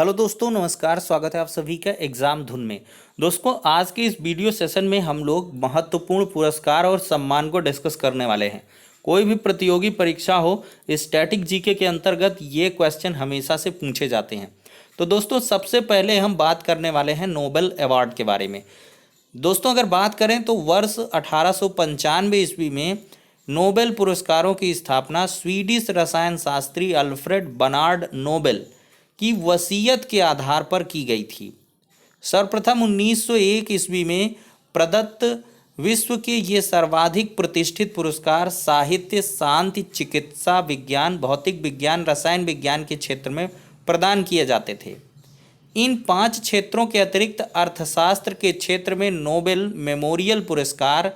Hello दोस्तों, नमस्कार। स्वागत है आप सभी का एग्जाम धुन में। दोस्तों, आज के इस वीडियो सेशन में हम लोग महत्वपूर्ण पुरस्कार और सम्मान को डिस्कस करने वाले हैं। कोई भी प्रतियोगी परीक्षा हो, स्टैटिक जीके के अंतर्गत ये क्वेश्चन हमेशा से पूछे जाते हैं। तो दोस्तों, सबसे पहले हम बात करने वाले हैं नोबेल अवार्ड के बारे में। दोस्तों, अगर बात करें तो वर्ष 1895 ईस्वी में नोबेल पुरस्कारों की स्थापना स्वीडिश रसायन शास्त्री अल्फ्रेड बर्नार्ड नोबेल की वसीयत के आधार पर की गई थी। सर्वप्रथम 1901 ईस्वी में प्रदत्त विश्व के ये सर्वाधिक प्रतिष्ठित पुरस्कार साहित्य, शांति, चिकित्सा विज्ञान, भौतिक विज्ञान, रसायन विज्ञान के क्षेत्र में प्रदान किए जाते थे। इन 5 क्षेत्रों के अतिरिक्त अर्थशास्त्र के क्षेत्र में नोबेल मेमोरियल पुरस्कार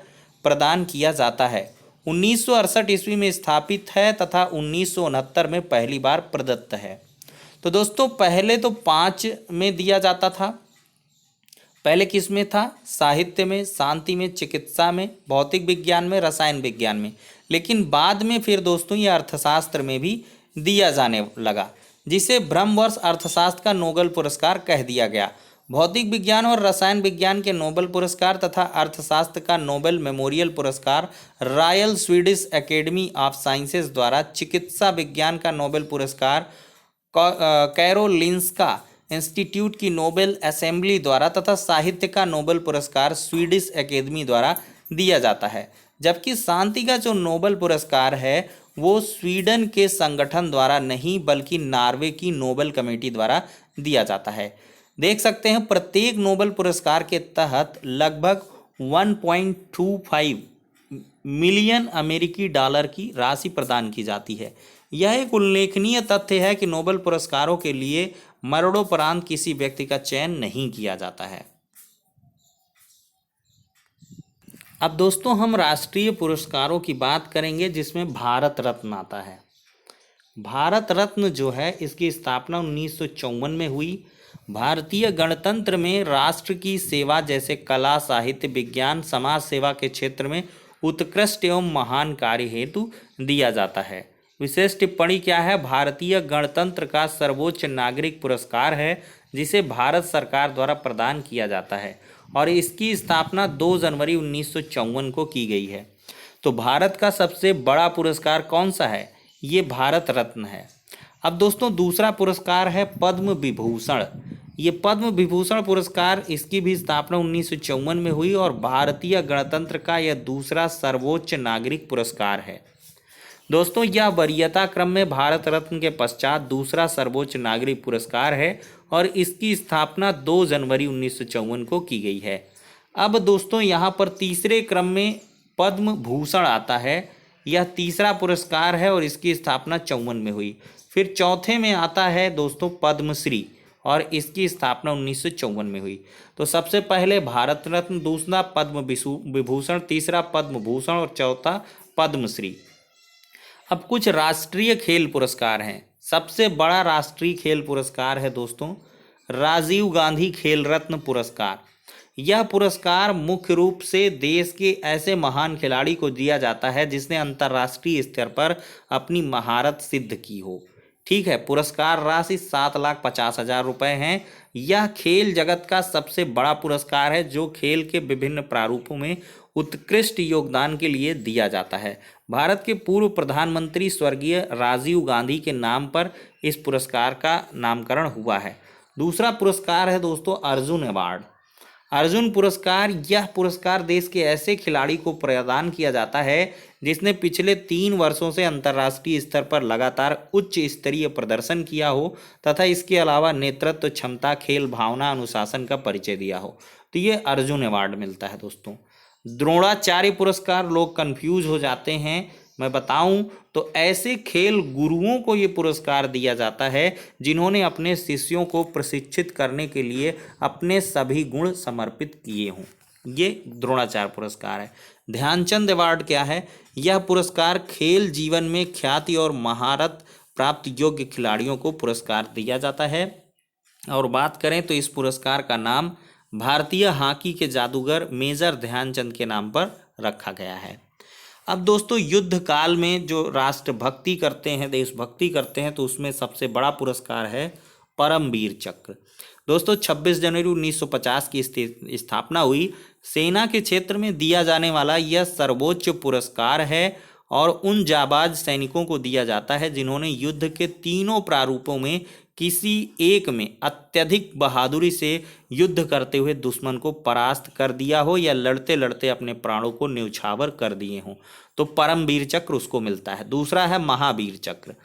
प्रदान किया जाता है। 1968 ईस्वी में स्थापित है तथा 1969 में पहली बार प्रदत्त है। तो दोस्तों, पहले तो 5 में दिया जाता था। पहले किस में था? साहित्य में, शांति में, चिकित्सा में, भौतिक विज्ञान में, रसायन विज्ञान में। लेकिन बाद में फिर दोस्तों ये अर्थशास्त्र में भी दिया जाने लगा, जिसे ब्रह्मवर्ष अर्थशास्त्र का नोबेल पुरस्कार कह दिया गया। भौतिक विज्ञान और रसायन विज्ञान के नोबेल पुरस्कार तथा अर्थशास्त्र का नोबेल मेमोरियल पुरस्कार royal Swedish academy of sciences द्वारा, चिकित्सा विज्ञान का नोबेल पुरस्कार कैरोलिंस्का इंस्टीट्यूट की नोबेल असेंबली द्वारा तथा साहित्य का नोबेल पुरस्कार स्वीडिश एकेडमी द्वारा दिया जाता है। जबकि शांति का जो नोबेल पुरस्कार है वो स्वीडन के संगठन द्वारा नहीं बल्कि नॉर्वे की नोबेल कमेटी द्वारा दिया जाता है। देख सकते हैं, प्रत्येक नोबेल पुरस्कार के तहत लगभग 1.25 मिलियन अमेरिकी डॉलर की राशि प्रदान की जाती है। यह एक उल्लेखनीय तथ्य है कि नोबेल पुरस्कारों के लिए मरणोपरांत किसी व्यक्ति का चयन नहीं किया जाता है। अब दोस्तों, हम राष्ट्रीय पुरस्कारों की बात करेंगे, जिसमें भारत रत्न आता है। भारत रत्न जो है, इसकी स्थापना 1954 में हुई। भारतीय गणतंत्र में राष्ट्र की सेवा जैसे कला, साहित्य, विज्ञान, समाज सेवा के क्षेत्र में उत्कृष्ट एवं महान कार्य हेतु दिया जाता है। विशेष टिप्पणी क्या है? भारतीय गणतंत्र का सर्वोच्च नागरिक पुरस्कार है, जिसे भारत सरकार द्वारा प्रदान किया जाता है और इसकी स्थापना 2 जनवरी 1954 को की गई है। तो भारत का सबसे बड़ा पुरस्कार कौन सा है? ये भारत रत्न है। अब दोस्तों, दूसरा पुरस्कार है पद्म विभूषण। ये पद्म विभूषण पुरस्कार, इसकी भी स्थापना 1954 में हुई और भारतीय गणतंत्र का यह दूसरा सर्वोच्च नागरिक पुरस्कार है। दोस्तों, यह वरीयता क्रम में भारत रत्न के पश्चात दूसरा सर्वोच्च नागरिक पुरस्कार है और इसकी स्थापना 2 जनवरी 1954 को की गई है। अब दोस्तों, यहाँ पर तीसरे क्रम में पद्म भूषण आता है। यह तीसरा पुरस्कार है और इसकी स्थापना 54 में हुई। फिर चौथे में आता है दोस्तों पद्मश्री और इसकी स्थापना 1954 में हुई। तो सबसे पहले भारत रत्न, दूसरा पद्म विभूषण, तीसरा पद्म भूषण और चौथा पद्मश्री। अब कुछ राष्ट्रीय खेल पुरस्कार हैं। सबसे बड़ा राष्ट्रीय खेल पुरस्कार है दोस्तों राजीव गांधी खेल रत्न पुरस्कार। यह पुरस्कार मुख्य रूप से देश के ऐसे महान खिलाड़ी को दिया जाता है जिसने अंतर्राष्ट्रीय स्तर पर अपनी महारत सिद्ध की हो। ठीक है, पुरस्कार राशि 7,50,000 रुपये हैं। यह खेल जगत का सबसे बड़ा पुरस्कार है जो खेल के विभिन्न प्रारूपों में उत्कृष्ट योगदान के लिए दिया जाता है। भारत के पूर्व प्रधानमंत्री स्वर्गीय राजीव गांधी के नाम पर इस पुरस्कार का नामकरण हुआ है। दूसरा पुरस्कार है दोस्तों अर्जुन अवार्ड। अर्जुन पुरस्कार, यह पुरस्कार देश के ऐसे खिलाड़ी को प्रदान किया जाता है जिसने पिछले 3 वर्षों से अंतर्राष्ट्रीय स्तर पर लगातार उच्च स्तरीय प्रदर्शन किया हो तथा इसके अलावा नेतृत्व क्षमता, खेल भावना, अनुशासन का परिचय दिया हो। तो ये अर्जुन अवार्ड मिलता है दोस्तों। द्रोणाचार्य पुरस्कार, लोग कंफ्यूज हो जाते हैं। मैं बताऊं तो ऐसे खेल गुरुओं को ये पुरस्कार दिया जाता है जिन्होंने अपने शिष्यों को प्रशिक्षित करने के लिए अपने सभी गुण समर्पित किए हों। ये द्रोणाचार्य पुरस्कार है। ध्यानचंद अवार्ड क्या है? यह पुरस्कार खेल जीवन में ख्याति और महारत प्राप्त योग्य खिलाड़ियों को पुरस्कार दिया जाता है। और बात करें तो इस पुरस्कार का नाम भारतीय हॉकी के जादूगर मेजर ध्यानचंद के नाम पर रखा गया है। अब दोस्तों, युद्ध काल में जो राष्ट्रभक्ति करते हैं, देशभक्ति करते हैं, तो उसमें सबसे बड़ा पुरस्कार है परमवीर चक्र। दोस्तों 26 जनवरी 1950 की स्थापना हुई। सेना के क्षेत्र में दिया जाने वाला यह सर्वोच्च पुरस्कार है और उन जाबाज सैनिकों को दिया जाता है जिन्होंने युद्ध के तीनों प्रारूपों में किसी एक में अत्यधिक बहादुरी से युद्ध करते हुए दुश्मन को परास्त कर दिया हो या लड़ते लड़ते अपने प्राणों को न्यौछावर कर दिए हों, तो परमवीर चक्र उसको मिलता है। दूसरा है महावीर चक्र।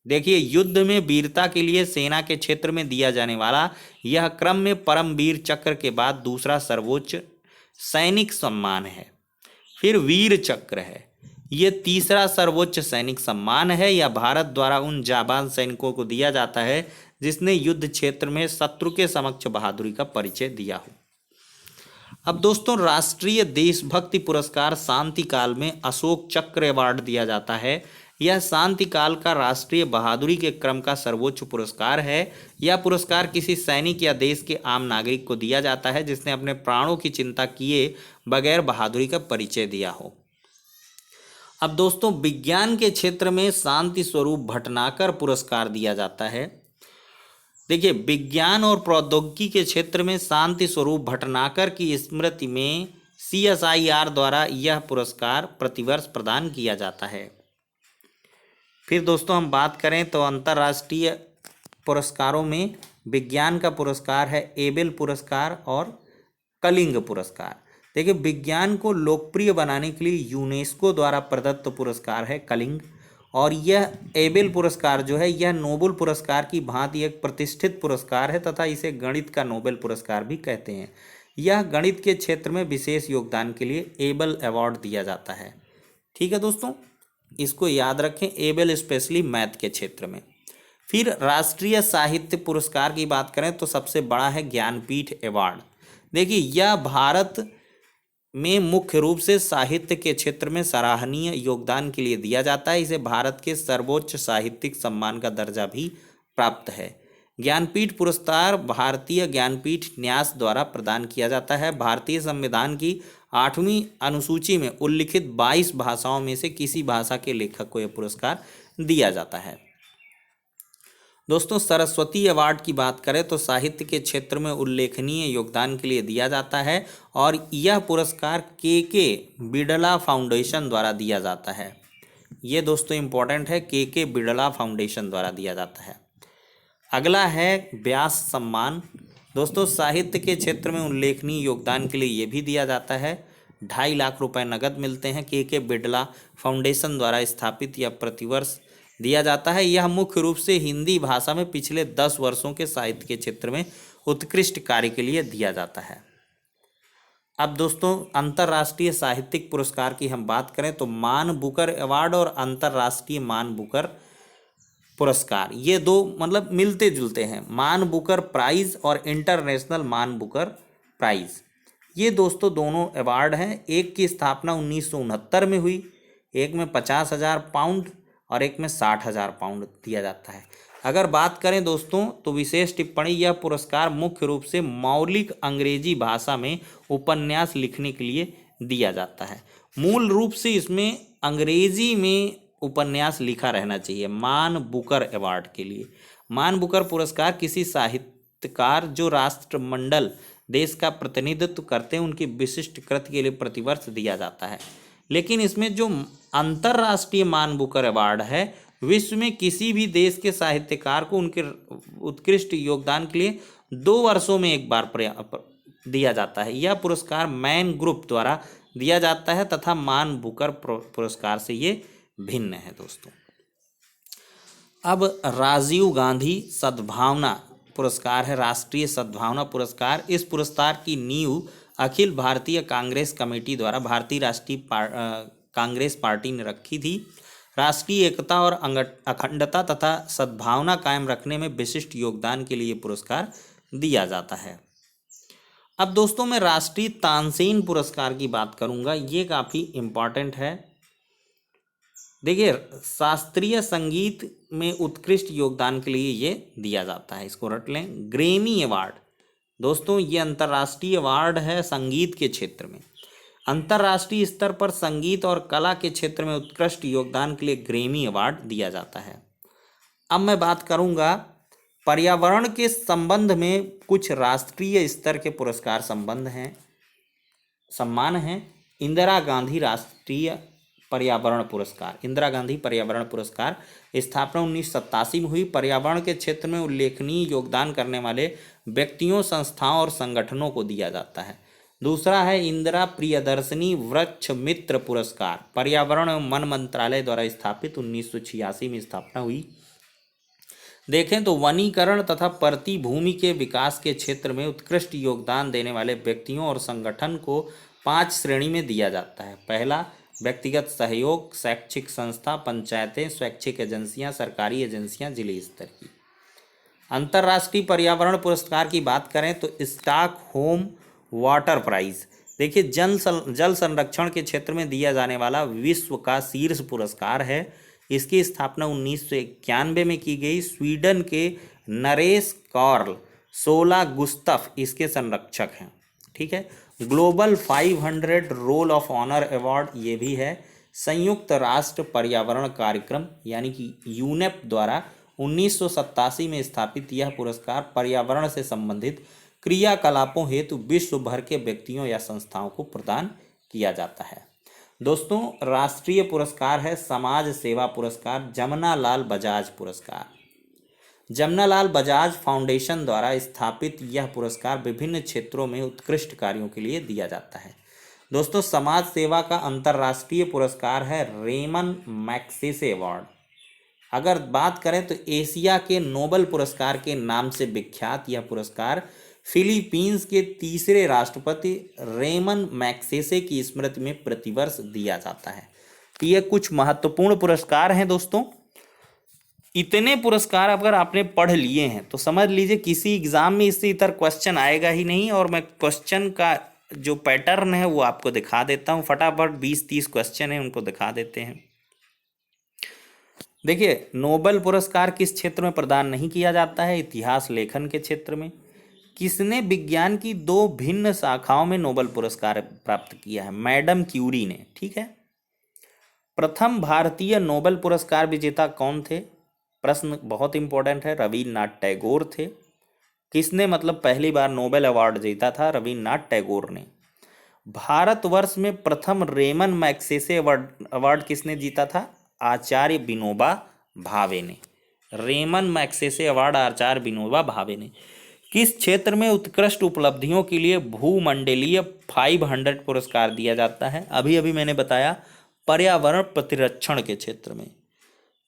देखिए, युद्ध में वीरता के लिए सेना के क्षेत्र में दिया जाने वाला यह क्रम में परमवीर चक्र के बाद दूसरा सर्वोच्च सैनिक सम्मान है। फिर वीर चक्र है, ये तीसरा सर्वोच्च सैनिक सम्मान है। यह भारत द्वारा उन जाबाज सैनिकों को दिया जाता है जिसने युद्ध क्षेत्र में शत्रु के समक्ष बहादुरी का परिचय दिया हो। अब दोस्तों, राष्ट्रीय देशभक्ति पुरस्कार शांति काल में अशोक चक्र अवार्ड दिया जाता है। यह शांति काल का राष्ट्रीय बहादुरी के क्रम का सर्वोच्च पुरस्कार है। यह पुरस्कार किसी सैनिक या देश के आम नागरिक को दिया जाता है जिसने अपने प्राणों की चिंता किए बगैर बहादुरी का परिचय दिया हो। अब दोस्तों, विज्ञान के क्षेत्र में शांति स्वरूप भटनागर पुरस्कार दिया जाता है। देखिए, विज्ञान और प्रौद्योगिकी के क्षेत्र में शांति स्वरूप भटनागर की स्मृति में CSIR द्वारा यह पुरस्कार प्रतिवर्ष प्रदान किया जाता है। फिर दोस्तों हम बात करें तो अंतर्राष्ट्रीय पुरस्कारों में विज्ञान का पुरस्कार है एबेल पुरस्कार और कलिंग पुरस्कार। देखिए, विज्ञान को लोकप्रिय बनाने के लिए यूनेस्को द्वारा प्रदत्त पुरस्कार है कलिंग, और यह एबेल पुरस्कार जो है यह नोबेल पुरस्कार की भांति एक प्रतिष्ठित पुरस्कार है तथा इसे गणित का नोबेल पुरस्कार भी कहते हैं। यह गणित के क्षेत्र में विशेष योगदान के लिए एबेल अवार्ड दिया जाता है। ठीक है दोस्तों, इसको याद रखें, एबेल स्पेशली मैथ के क्षेत्र में। फिर राष्ट्रीय साहित्य पुरस्कार की बात करें तो सबसे बड़ा है ज्ञानपीठ अवार्ड। देखिए, यह भारत में मुख्य रूप से साहित्य के क्षेत्र में सराहनीय योगदान के लिए दिया जाता है। इसे भारत के सर्वोच्च साहित्यिक सम्मान का दर्जा भी प्राप्त है। ज्ञानपीठ पुरस्कार भारतीय ज्ञानपीठ न्यास द्वारा प्रदान किया जाता है। भारतीय संविधान की 8वीं अनुसूची में उल्लिखित 22 भाषाओं में से किसी भाषा के लेखक को यह पुरस्कार दिया जाता है। दोस्तों, सरस्वती अवार्ड की बात करें तो साहित्य के क्षेत्र में उल्लेखनीय योगदान के लिए दिया जाता है और यह पुरस्कार के बिड़ला फाउंडेशन द्वारा दिया जाता है। ये दोस्तों इम्पोर्टेंट है, के बिड़ला फाउंडेशन द्वारा दिया जाता है। अगला है व्यास सम्मान। दोस्तों, साहित्य के क्षेत्र में उल्लेखनीय योगदान के लिए ये भी दिया जाता है। 2.5 लाख रुपए नगद मिलते हैं। के बिड़ला फाउंडेशन द्वारा स्थापित यह प्रतिवर्ष दिया जाता है। यह मुख्य रूप से हिंदी भाषा में पिछले 10 वर्षों के साहित्य के क्षेत्र में उत्कृष्ट कार्य के लिए दिया जाता है। अब दोस्तों, अंतर्राष्ट्रीय साहित्यिक पुरस्कार की हम बात करें तो मान बुकर अवार्ड और अंतर्राष्ट्रीय मान बुकर पुरस्कार, ये दो मतलब मिलते जुलते हैं। मान बुकर प्राइज और इंटरनेशनल मान बुकर प्राइज, ये दोस्तों दोनों अवार्ड हैं। एक की स्थापना 1969 में हुई, एक में 50,000 पाउंड और एक में 60,000 पाउंड दिया जाता है। अगर बात करें दोस्तों तो विशेष टिप्पणी, यह पुरस्कार मुख्य रूप से मौलिक अंग्रेजी भाषा में उपन्यास लिखने के लिए दिया जाता है। मूल रूप से इसमें अंग्रेजी में उपन्यास लिखा रहना चाहिए मान बुकर अवार्ड के लिए। मान बुकर पुरस्कार किसी साहित्यकार जो राष्ट्रमंडल देश का प्रतिनिधित्व करते हैं उनकी विशिष्ट कृति के लिए प्रतिवर्ष दिया जाता है। लेकिन इसमें जो अंतर्राष्ट्रीय मान बुकर अवार्ड है, विश्व में किसी भी देश के साहित्यकार को उनके उत्कृष्ट योगदान के लिए 2 वर्षों में एक बार दिया जाता है। यह पुरस्कार मैन ग्रुप द्वारा दिया जाता है तथा मान बुकर पुरस्कार से ये भिन्न है दोस्तों। अब राजीव गांधी सद्भावना पुरस्कार है, राष्ट्रीय सद्भावना पुरस्कार। इस पुरस्कार की नींव अखिल भारतीय कांग्रेस कमेटी द्वारा भारतीय राष्ट्रीय कांग्रेस पार्टी ने रखी थी। राष्ट्रीय एकता और अखंडता तथा सद्भावना कायम रखने में विशिष्ट योगदान के लिए पुरस्कार दिया जाता है। अब दोस्तों मैं राष्ट्रीय तानसेन पुरस्कार की बात करूंगा, ये काफ़ी इम्पॉर्टेंट है। देखिए, शास्त्रीय संगीत में उत्कृष्ट योगदान के लिए ये दिया जाता है, इसको रट लें। ग्रैमी अवार्ड दोस्तों, ये अंतर्राष्ट्रीय अवार्ड है संगीत के क्षेत्र में। अंतर्राष्ट्रीय स्तर पर संगीत और कला के क्षेत्र में उत्कृष्ट योगदान के लिए ग्रैमी अवार्ड दिया जाता है। अब मैं बात करूंगा पर्यावरण के संबंध में कुछ राष्ट्रीय स्तर के पुरस्कार सम्मान हैं। इंदिरा गांधी राष्ट्रीय पर्यावरण पुरस्कार, इंदिरा गांधी पर्यावरण पुरस्कार स्थापना 1987 में हुई। पर्यावरण के क्षेत्र में उल्लेखनीय योगदान करने वाले व्यक्तियों, संस्थाओं और संगठनों को दिया जाता है। दूसरा है इंदिरा प्रियदर्शनी वृक्ष मित्र पुरस्कार, पर्यावरण एवं वन मंत्रालय द्वारा स्थापित 1986 में स्थापना हुई। देखें तो वनीकरण तथा परती भूमि के विकास के क्षेत्र में उत्कृष्ट योगदान देने वाले व्यक्तियों और संगठन को 5 श्रेणी में दिया जाता है। पहला, व्यक्तिगत सहयोग, शैक्षिक संस्था, पंचायतें, स्वैच्छिक एजेंसियां, सरकारी एजेंसियां, जिले स्तर की। अंतर्राष्ट्रीय पर्यावरण पुरस्कार की बात करें तो स्टॉकहोम वाटर प्राइज, देखिए जल संरक्षण के क्षेत्र में दिया जाने वाला विश्व का शीर्ष पुरस्कार है। इसकी स्थापना 1991 में की गई। स्वीडन के नरेश कार्ल 16 गुस्तफ इसके संरक्षक हैं। ठीक है। Global 500 role of honour award ये भी है। संयुक्त राष्ट्र पर्यावरण कार्यक्रम यानी कि यूनेप द्वारा 1987 में स्थापित यह पुरस्कार पर्यावरण से संबंधित क्रियाकलापों हेतु विश्व भर के व्यक्तियों या संस्थाओं को प्रदान किया जाता है। दोस्तों, राष्ट्रीय पुरस्कार है समाज सेवा पुरस्कार, जमनालाल बजाज पुरस्कार। जमनालाल बजाज फाउंडेशन द्वारा स्थापित यह पुरस्कार विभिन्न क्षेत्रों में उत्कृष्ट कार्यों के लिए दिया जाता है। दोस्तों, समाज सेवा का अंतर्राष्ट्रीय पुरस्कार है रेमन मैग्सेसे अवार्ड। अगर बात करें तो एशिया के नोबेल पुरस्कार के नाम से विख्यात यह पुरस्कार फिलीपींस के तीसरे राष्ट्रपति रेमन मैग्सेसे की स्मृति में प्रतिवर्ष दिया जाता है। तो ये कुछ महत्वपूर्ण पुरस्कार हैं दोस्तों। इतने पुरस्कार अगर आपने पढ़ लिए हैं तो समझ लीजिए किसी एग्जाम में इससे इतर क्वेश्चन आएगा ही नहीं। और मैं क्वेश्चन का जो पैटर्न है वो आपको दिखा देता हूँ। फटाफट 20-30 क्वेश्चन है उनको दिखा देते हैं। देखिए, नोबेल पुरस्कार किस क्षेत्र में प्रदान नहीं किया जाता है? इतिहास लेखन के क्षेत्र में। किसने विज्ञान की 2 भिन्न शाखाओं में नोबेल पुरस्कार प्राप्त किया है? मैडम क्यूरी ने। ठीक है। प्रथम भारतीय नोबेल पुरस्कार विजेता कौन थे? प्रश्न बहुत इंपॉर्टेंट है। रविन्द्रनाथ टैगोर थे। किसने पहली बार नोबेल अवार्ड जीता था? रविन्द्रनाथ टैगोर ने। भारतवर्ष में प्रथम रेमन मैग्सेसे अवार्ड किसने जीता था? आचार्य विनोबा भावे ने। रेमन मैग्सेसे अवार्ड आचार्य विनोबा भावे ने। किस क्षेत्र में उत्कृष्ट उपलब्धियों के लिए भूमंडलीय 500 पुरस्कार दिया जाता है? अभी अभी मैंने बताया, पर्यावरण प्रतिरक्षण के क्षेत्र में।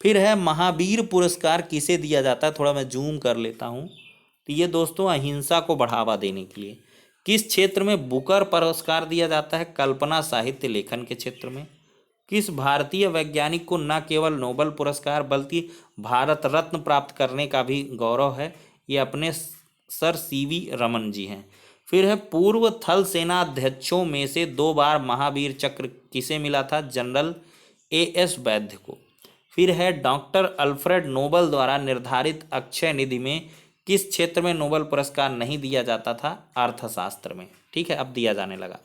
फिर है महावीर पुरस्कार किसे दिया जाता है? थोड़ा मैं जूम कर लेता हूँ। तो ये दोस्तों अहिंसा को बढ़ावा देने के लिए। किस क्षेत्र में बुकर पुरस्कार दिया जाता है? कल्पना साहित्य लेखन के क्षेत्र में। किस भारतीय वैज्ञानिक को न केवल नोबेल पुरस्कार बल्कि भारत रत्न प्राप्त करने का भी गौरव है? ये अपने सर सीवी रमन जी हैं। फिर है पूर्व थल सेना अध्यक्षों में से 2 बार महावीर चक्र किसे मिला था? जनरल एएस वैद्य को। फिर है डॉक्टर अल्फ्रेड नोबेल द्वारा निर्धारित अक्षय निधि में किस क्षेत्र में नोबेल पुरस्कार नहीं दिया जाता था? अर्थशास्त्र में। ठीक है, अब दिया जाने लगा।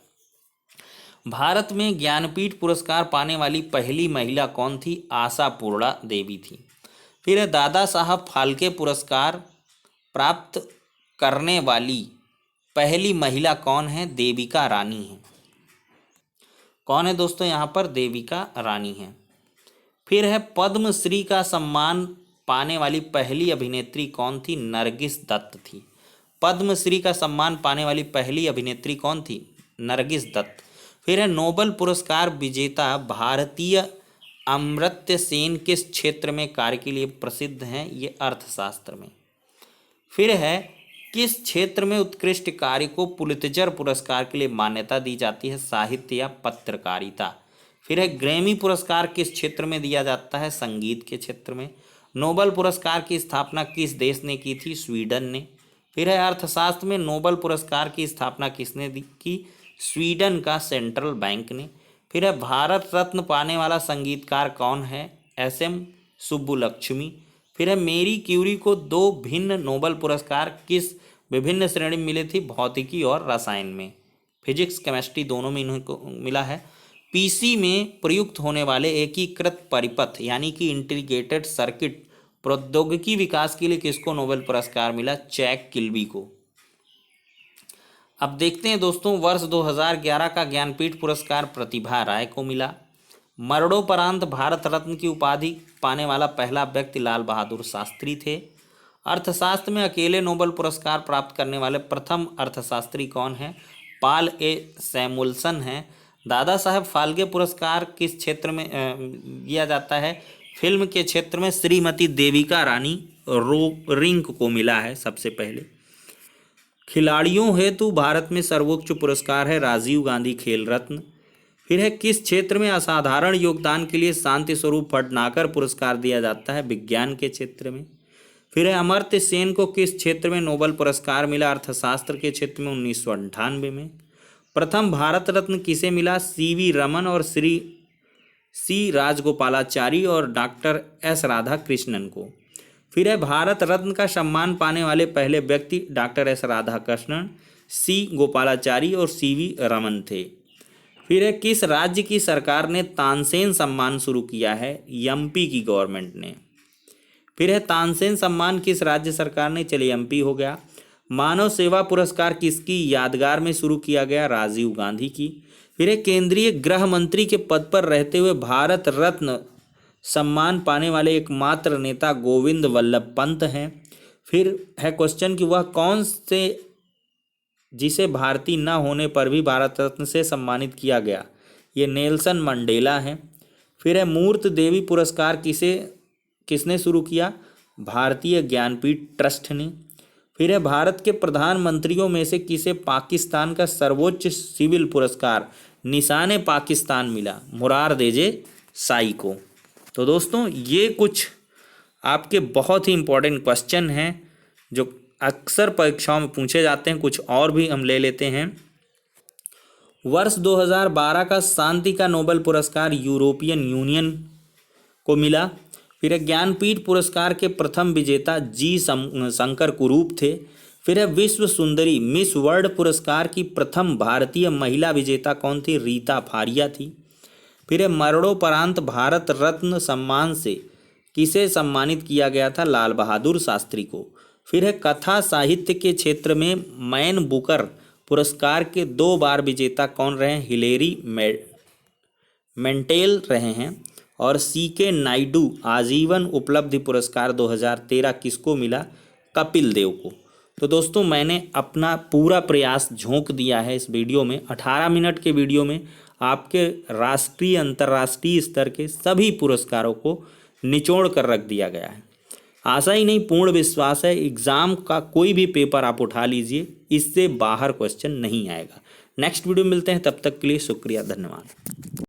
भारत में ज्ञानपीठ पुरस्कार पाने वाली पहली महिला कौन थी? आशापूर्णा देवी थी। फिर है दादा साहब फाल्के पुरस्कार प्राप्त करने वाली पहली महिला कौन है? देविका रानी है। कौन है दोस्तों? यहाँ पर देविका रानी है। फिर है पद्मश्री का सम्मान पाने वाली पहली अभिनेत्री कौन थी? नरगिस दत्त थी। पद्मश्री का सम्मान पाने वाली पहली अभिनेत्री कौन थी? नरगिस दत्त। फिर है नोबेल पुरस्कार विजेता भारतीय अमर्त्य सेन किस क्षेत्र में कार्य के लिए प्रसिद्ध हैं? ये अर्थशास्त्र में। फिर है किस क्षेत्र में उत्कृष्ट कार्य को पुलित्जर पुरस्कार के लिए मान्यता दी जाती है? साहित्य या पत्रकारिता। फिर है ग्रैमी पुरस्कार किस क्षेत्र में दिया जाता है? संगीत के क्षेत्र में। नोबेल पुरस्कार की स्थापना किस देश ने की थी? स्वीडन ने। फिर है अर्थशास्त्र में नोबेल पुरस्कार की स्थापना किसने की? स्वीडन का सेंट्रल बैंक ने। फिर है भारत रत्न पाने वाला संगीतकार कौन है? एसएम सुब्बुलक्ष्मी। फिर है मेरी क्यूरी को 2 भिन्न नोबेल पुरस्कार किस विभिन्न श्रेणी में मिले थे? भौतिकी और रसायन में। फिजिक्स केमिस्ट्री दोनों में इनको मिला है। पीसी में प्रयुक्त होने वाले एकीकृत परिपथ यानी कि इंटीग्रेटेड सर्किट प्रौद्योगिकी विकास के लिए किसको नोबेल पुरस्कार मिला? जैक किल्बी को। अब देखते हैं दोस्तों, वर्ष 2011 का ज्ञानपीठ पुरस्कार प्रतिभा राय को मिला। मरणोपरांत भारत रत्न की उपाधि पाने वाला पहला व्यक्ति लाल बहादुर शास्त्री थे। अर्थशास्त्र में अकेले नोबेल पुरस्कार प्राप्त करने वाले प्रथम अर्थशास्त्री कौन है? पॉल ए सैमुअल्सन हैं। दादा साहब फाल्के पुरस्कार किस क्षेत्र में दिया जाता है? फिल्म के क्षेत्र में श्रीमती देविका रानी रिंक को मिला है सबसे पहले। खिलाड़ियों हेतु भारत में सर्वोच्च पुरस्कार है राजीव गांधी खेल रत्न। फिर है किस क्षेत्र में असाधारण योगदान के लिए शांति स्वरूप भटनागर पुरस्कार दिया जाता है? विज्ञान के क्षेत्र में। फिर है अमर्त्य सेन को किस क्षेत्र में नोबेल पुरस्कार मिला? अर्थशास्त्र के क्षेत्र में 1998 में। प्रथम भारत रत्न किसे मिला? सीवी रमन और श्री सी राजगोपालाचारी और डॉक्टर एस राधाकृष्णन को। फिर है भारत रत्न का सम्मान पाने वाले पहले व्यक्ति डॉक्टर एस राधाकृष्णन, सी गोपालाचारी और सीवी रमन थे। फिर है किस राज्य की सरकार ने तानसेन सम्मान शुरू किया है? एमपी की गवर्नमेंट ने। फिर है तानसेन सम्मान किस राज्य सरकार ने? चलिए एमपी हो गया। मानव सेवा पुरस्कार किसकी यादगार में शुरू किया गया? राजीव गांधी की। फिर है केंद्रीय गृह मंत्री के पद पर रहते हुए भारत रत्न सम्मान पाने वाले एकमात्र नेता गोविंद वल्लभ पंत हैं। फिर है क्वेश्चन कि वह कौन से जिसे भारतीय न होने पर भी भारत रत्न से सम्मानित किया गया? ये नेल्सन मंडेला हैं। फिर है मूर्त देवी पुरस्कार किसने शुरू किया? भारतीय ज्ञानपीठ ट्रस्ट ने। फिर है भारत के प्रधानमंत्रियों में से किसे पाकिस्तान का सर्वोच्च सिविल पुरस्कार निशान पाकिस्तान मिला? मुरारदेसाई को। तो दोस्तों ये कुछ आपके बहुत ही इम्पोर्टेंट क्वेश्चन हैं जो अक्सर परीक्षाओं में पूछे जाते हैं। कुछ और भी हम ले लेते हैं। वर्ष 2012 का शांति का नोबेल पुरस्कार यूरोपियन यूनियन को मिला। फिर ज्ञानपीठ पुरस्कार के प्रथम विजेता जी शंकर कुरूप थे। फिर है विश्व सुंदरी मिस वर्ल्ड पुरस्कार की प्रथम भारतीय महिला विजेता कौन थी? रीता फारिया थी। फिर है मरणोपरांत भारत रत्न सम्मान से किसे सम्मानित किया गया था? लाल बहादुर शास्त्री को। फिर है कथा साहित्य के क्षेत्र में मैन बुकर पुरस्कार के 2 बार विजेता कौन रहे? हिलेरी मेंटेल रहे हैं। और सीके नायडू आजीवन उपलब्धि पुरस्कार 2013 किसको मिला? कपिल देव को। तो दोस्तों मैंने अपना पूरा प्रयास झोंक दिया है इस वीडियो में। 18 मिनट के वीडियो में आपके राष्ट्रीय अंतर्राष्ट्रीय स्तर के सभी पुरस्कारों को निचोड़ कर रख दिया गया है। आशा ही नहीं, पूर्ण विश्वास है एग्ज़ाम का कोई भी पेपर आप उठा लीजिए, इससे बाहर क्वेश्चन नहीं आएगा। नेक्स्ट वीडियो में मिलते हैं, तब तक के लिए शुक्रिया, धन्यवाद।